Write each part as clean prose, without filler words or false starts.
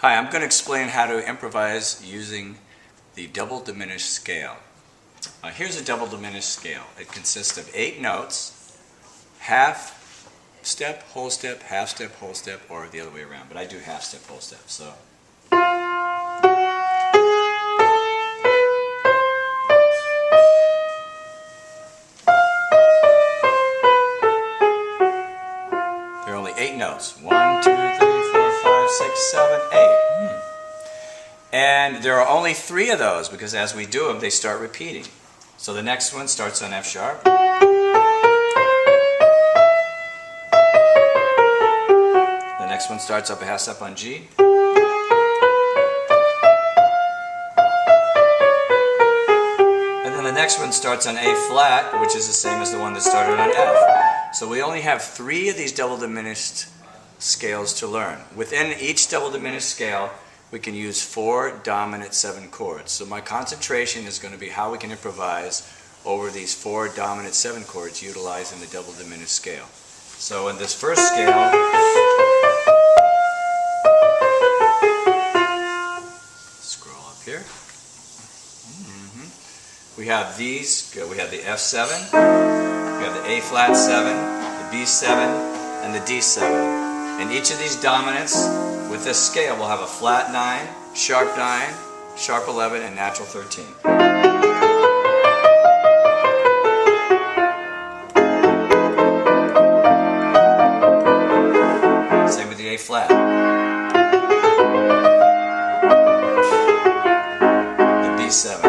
Hi, I'm going to explain how to improvise using the double diminished scale. Here's a double diminished scale. It consists of 8 notes, half step, whole step, half step, whole step, or the other way around, but I do half step, whole step. So there are only 8 notes. 1, 2, 3, 4, 5, 6, 7, 8. And there are only 3 of those because as we do them, they start repeating. So the next one starts on F sharp. The next one starts up a half step on G. And then the next one starts on A flat, which is the same as the one that started on F. So we only have 3 of these double diminished scales to learn. Within each double diminished scale, we can use 4 dominant 7 chords. So my concentration is going to be how we can improvise over these 4 dominant 7 chords utilizing the double diminished scale. So in this first scale, scroll up here. We have these. We have the F7, we have the A flat 7, the B7, and the D7. And each of these dominants with this scale will have a flat 9, sharp 9, sharp 11, and natural 13. Same with the A flat. The B7.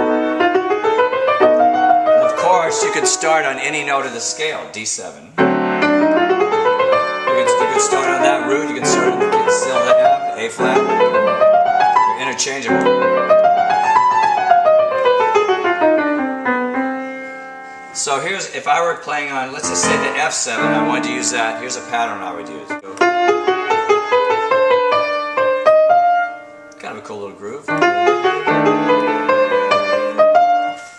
And of course, you could start on any note of the scale, D7. You can start on that root, you can start on the still the F, A flat. They're interchangeable. So here's, if I were playing on, let's just say the F7, I wanted to use that, here's a pattern I would use. Kind of a cool little groove.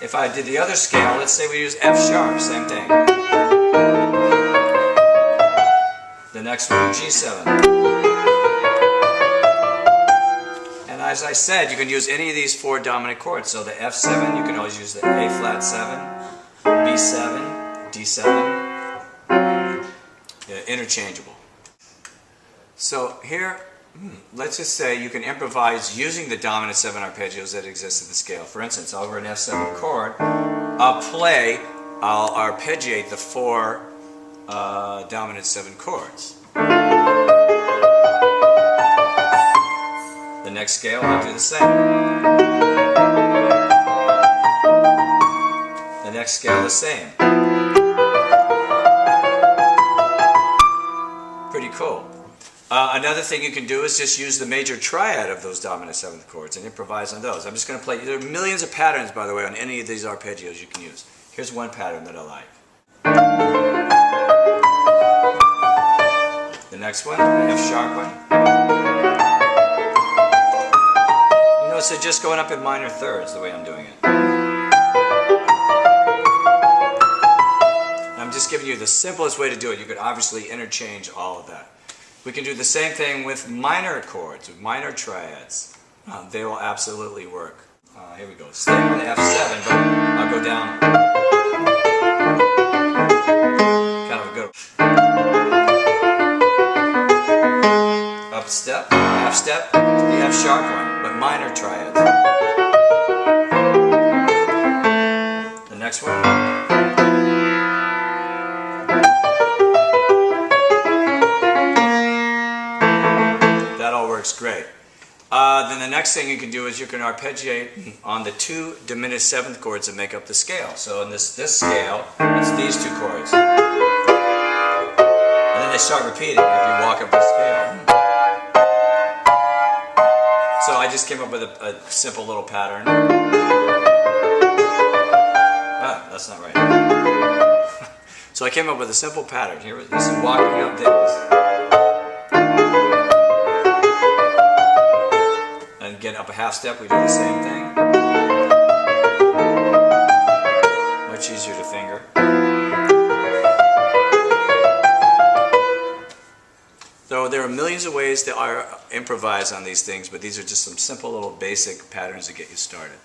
If I did the other scale, let's say we use F sharp, same thing. The next one, G7. And as I said, you can use any of these 4 dominant chords. So the F7, you can always use the A flat 7, B7, D7, interchangeable. So here, let's just say you can improvise using the dominant 7 arpeggios that exist in the scale. For instance, over an F7 chord, I'll arpeggiate the 4 dominant 7 chords. The next scale, I'll do the same. The next scale, the same. Pretty cool. Another thing you can do is just use the major triad of those dominant 7th chords and improvise on those. I'm just going to play. There are millions of patterns, by the way, on any of these arpeggios you can use. Here's one pattern that I like. The next one, the F sharp one. You notice they're just going up in minor thirds the way I'm doing it. I'm just giving you the simplest way to do it. You could obviously interchange all of that. We can do the same thing with minor chords, with minor triads. They will absolutely work. Here we go. Stay on the F7, but I'll go down. Kind of a good up step, half step, the F sharp one, but minor triads. The next one. That all works great. Then the next thing you can do is you can arpeggiate on the 2 diminished 7th chords that make up the scale. So in this scale, it's these 2 chords. And then they start repeating if you walk up the scale. So I just came up with a simple little pattern. Ah, that's not right. So I came up with a simple pattern. Here, this is walking up these. And get up a half step, we do the same thing. Much easier to finger. So there are millions of ways to improvise on these things, but these are just some simple little basic patterns to get you started.